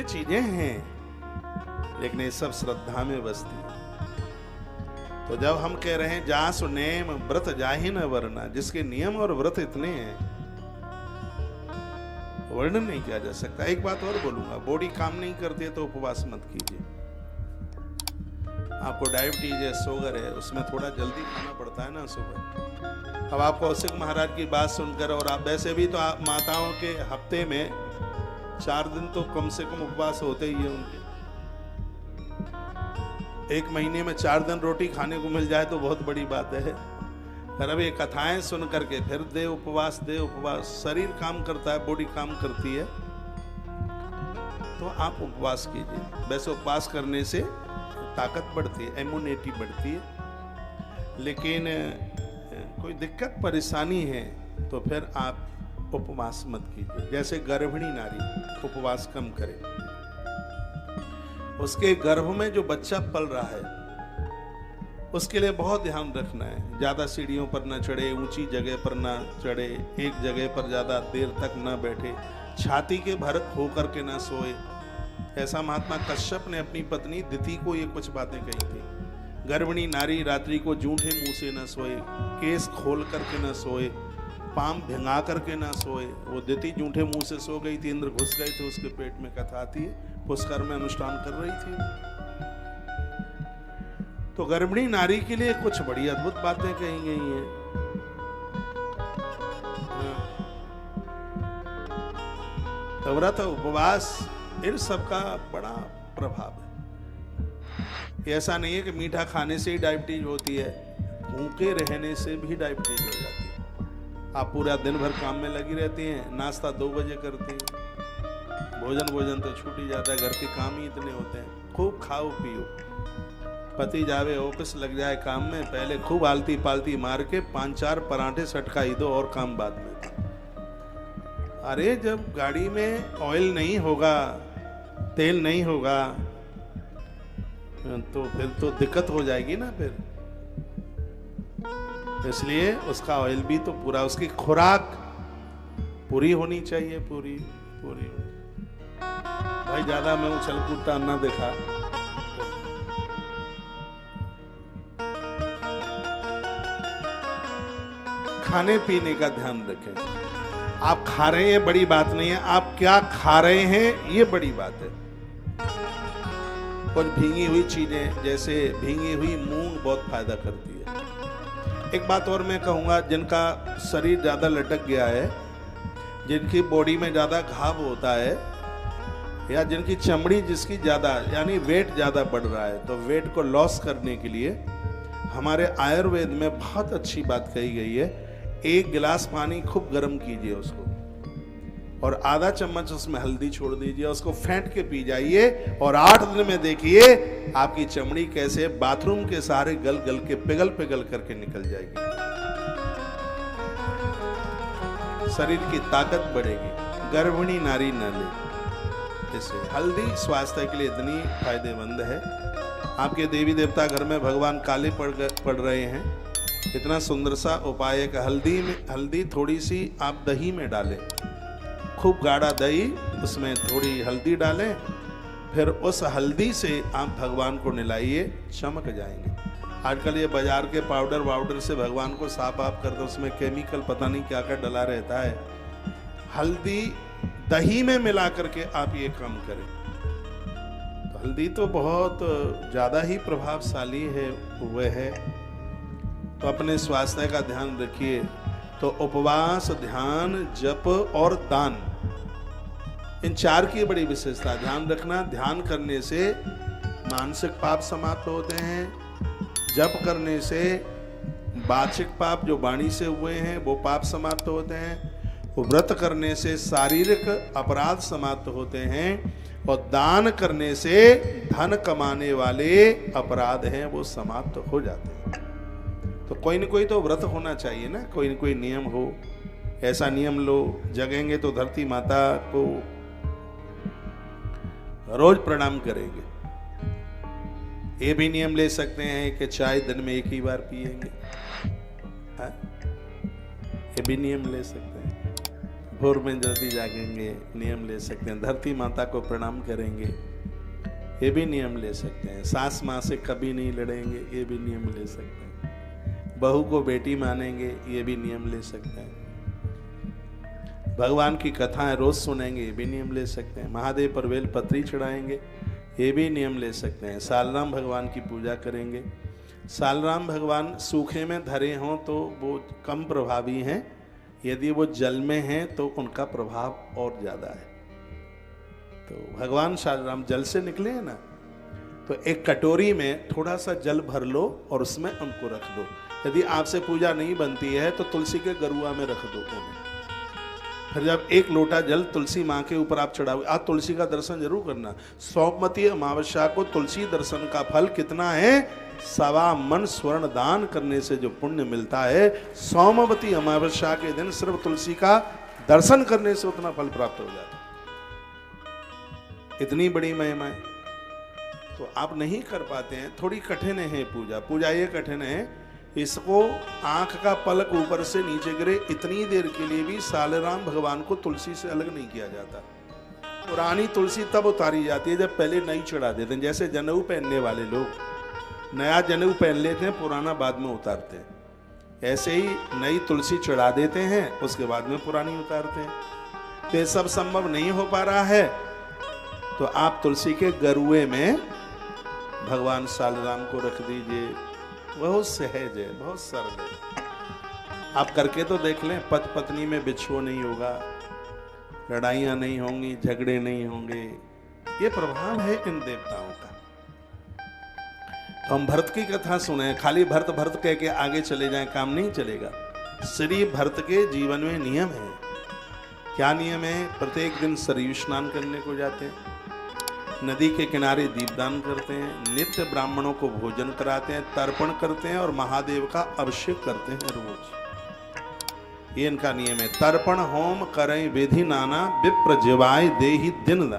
चीजें हैं, लेकिन ये सब श्रद्धा में बसती है। तो जब हम कह रहे हैं जा सुनेम व्रत जाहि न वरना, जिसके नियम और व्रत इतने हैं वर्णन नहीं किया जा सकता। एक बात और बोलूंगा, बॉडी काम नहीं करती है तो उपवास मत कीजिए। आपको डायबिटीज है, शुगर है, उसमें थोड़ा जल्दी खाना पड़ता है ना सुबह। अब आप कौशिक महाराज की बात सुनकर, और आप वैसे भी तो आप माताओं के हफ्ते में 4 दिन तो कम से कम उपवास होते ही है उनके। एक महीने में 4 दिन रोटी खाने को मिल जाए तो बहुत बड़ी बात है। पर अब ये कथाएं सुन करके फिर दे उपवास, दे उपवास। शरीर काम करता है, बॉडी काम करती है, तो आप उपवास कीजिए। वैसे उपवास करने से ताकत बढ़ती है, इम्यूनिटी बढ़ती है। लेकिन कोई दिक्कत परेशानी है तो फिर आप उपवास मत कीजिए। जैसे गर्भिणी नारी उपवास कम करे, उसके गर्भ में जो बच्चा पल रहा है उसके लिए बहुत ध्यान रखना है। ज्यादा सीढ़ियों पर न चढ़े, ऊंची जगह पर न चढ़े, एक जगह पर ज्यादा देर तक न बैठे, छाती के भरक होकर के न सोए। ऐसा महात्मा कश्यप ने अपनी पत्नी दिति को ये कुछ बातें कही थी। गर्भिणी नारी रात्रि को जूठे मुंह से न सोए, केस खोल करके न सोए, पाम भिंगा करके न सोए। वो दिति जूठे मुंह से सो गई थी, इंद्र घुस गए थे उसके पेट में। कथा आती है, पुष्कर में अनुष्ठान कर रही थी। तो गर्भिणी नारी के लिए कुछ बड़ी अद्भुत बातें कही गई हैं। व्रत उपवास इन सब का बड़ा प्रभाव है। ऐसा नहीं है कि मीठा खाने से ही डायबिटीज होती है, भूखे रहने से भी डायबिटीज हो जाती है। आप पूरा दिन भर काम में लगी रहती हैं, नाश्ता 2 बजे करती हैं, भोजन तो छूट ही जाता है, घर के काम ही इतने होते हैं। खूब खाओ पियो, पति जावे ऑफिस लग जाए काम में, पहले खूब आलती पालती मार के 5-4 पराठे सटकाई दो और काम बाद में। अरे जब गाड़ी में ऑयल नहीं होगा, तेल नहीं होगा, तो फिर तो दिक्कत हो जाएगी ना। फिर इसलिए उसका ऑयल भी तो पूरा, उसकी खुराक पूरी होनी चाहिए, पूरी। भाई ज्यादा मैं उछल कूदता ना देखा। खाने पीने का ध्यान रखें। आप खा रहे हैं बड़ी बात नहीं है, आप क्या खा रहे हैं ये बड़ी बात है। कुछ भींगी हुई चीजें, जैसे भींगी हुई मूंग बहुत फायदा करती है। एक बात और मैं कहूंगा, जिनका शरीर ज्यादा लटक गया है, जिनकी बॉडी में ज्यादा घाव होता है, या जिनकी चमड़ी जिसकी ज्यादा, यानी वेट ज्यादा बढ़ रहा है, तो वेट को लॉस करने के लिए हमारे आयुर्वेद में बहुत अच्छी बात कही गई है। 1 गिलास पानी खूब गर्म कीजिए उसको, और आधा चम्मच उसमें हल्दी छोड़ दीजिए, उसको फेंट के पी जाइए, और 8 दिन में देखिए आपकी चमड़ी कैसे बाथरूम के सारे गल के पिघल करके निकल जाएगी। शरीर की ताकत बढ़ेगी। गर्भिणी नारी न ले इसे। हल्दी स्वास्थ्य के लिए इतनी फायदेमंद है। आपके देवी देवता घर में भगवान काले पड़ रहे हैं, इतना सुंदर सा उपाय है कि हल्दी थोड़ी सी आप दही में डालें, खूब गाढ़ा दही, उसमें थोड़ी हल्दी डालें, फिर उस हल्दी से आप भगवान को नहलाइए, चमक जाएंगे। आजकल ये बाजार के पाउडर से भगवान को साफ करते, उसमें केमिकल पता नहीं क्या क्या डला रहता है। हल्दी दही में मिला करके आप ये काम करें। तो हल्दी तो बहुत ज़्यादा ही प्रभावशाली है, वह है। तो अपने स्वास्थ्य का ध्यान रखिए। तो उपवास, ध्यान, जप और दान, इन 4 की बड़ी विशेषता ध्यान रखना। ध्यान करने से मानसिक पाप समाप्त होते हैं, जप करने से वाचिक पाप जो वाणी से हुए हैं वो पाप समाप्त होते हैं, व्रत करने से शारीरिक अपराध समाप्त होते हैं, और दान करने से धन कमाने वाले अपराध हैं वो समाप्त हो जाते हैं। तो कोई न कोई तो व्रत होना चाहिए ना, कोई न कोई नियम हो। ऐसा नियम लो, जगेंगे तो धरती माता को रोज प्रणाम करेंगे। ये भी नियम ले सकते हैं कि चाय दिन में 1 ही बार पिएंगे, ये भी नियम ले सकते हैं। भोर में जल्दी जागेंगे, नियम ले सकते हैं। धरती माता को प्रणाम करेंगे, ये भी नियम ले सकते हैं। सास माँ से कभी नहीं लड़ेंगे, ये भी नियम ले सकते हैं। बहू को बेटी मानेंगे, ये भी नियम ले सकते हैं। भगवान की कथाएं रोज सुनेंगे, ये भी नियम ले सकते हैं। महादेव पर बेल पत्री चढ़ाएंगे, ये भी नियम ले सकते हैं। सालराम भगवान की पूजा करेंगे। सालराम भगवान सूखे में धरे हों तो वो कम प्रभावी हैं, यदि वो जल में हैं तो उनका प्रभाव और ज़्यादा है। तो भगवान सालराम जल से निकले हैं ना, तो एक कटोरी में थोड़ा सा जल भर लो और उसमें उनको रख दो। यदि आपसे पूजा नहीं बनती है तो तुलसी के गरुआ में रख दो उन्हें। फिर जब एक लोटा जल तुलसी माँ के ऊपर आप चढ़ाओ, आज तुलसी का दर्शन जरूर करना। सौमती अमावस्या को तुलसी दर्शन का फल कितना है? 1.25 मन स्वर्ण दान करने से जो पुण्य मिलता है, सोमवती अमावस्या के दिन सिर्फ तुलसी का दर्शन करने से उतना फल प्राप्त हो जाता है। इतनी बड़ी महिमा है, तो आप नहीं कर पाते हैं। थोड़ी कठिन है पूजा। पूजा ये कठिन है, इसको आंख का पलक ऊपर से नीचे गिरे इतनी देर के लिए भी सालराम भगवान को तुलसी से अलग नहीं किया जाता। पुरानी तुलसी तब उतारी जाती है जब पहले नई चढ़ा देते हैं। जैसे जनेऊ पहनने वाले लोग नया जनेऊ पहन लेते हैं, पुराना बाद में उतारते हैं, ऐसे ही नई तुलसी चढ़ा देते हैं, उसके बाद में पुरानी उतारते हैं। तो ये सब संभव नहीं हो पा रहा है, तो आप तुलसी के गरुए में भगवान सालराम को रख दीजिए। बहुत सहज है, बहुत सरल है। आप करके तो देख लें। पति पत्नी में बिछुआ नहीं होगा, लड़ाइयाँ नहीं होंगी, झगड़े नहीं होंगे। ये प्रभाव है इन देवताओं का। तो हम भरत की कथा सुने, खाली भरत भरत कह के आगे चले जाएं, काम नहीं चलेगा। श्री भरत के जीवन में नियम है। क्या नियम है? प्रत्येक दिन सरयू स्नान करने को जाते हैं, नदी के किनारे दीपदान करते हैं, नित्य ब्राह्मणों को भोजन कराते हैं, तर्पण करते हैं और महादेव का अभिषेक करते हैं रोज। ये इनका नियम है। तर्पण होम करें विधि नाना, विप्र जिवाय देहि दिन दाना।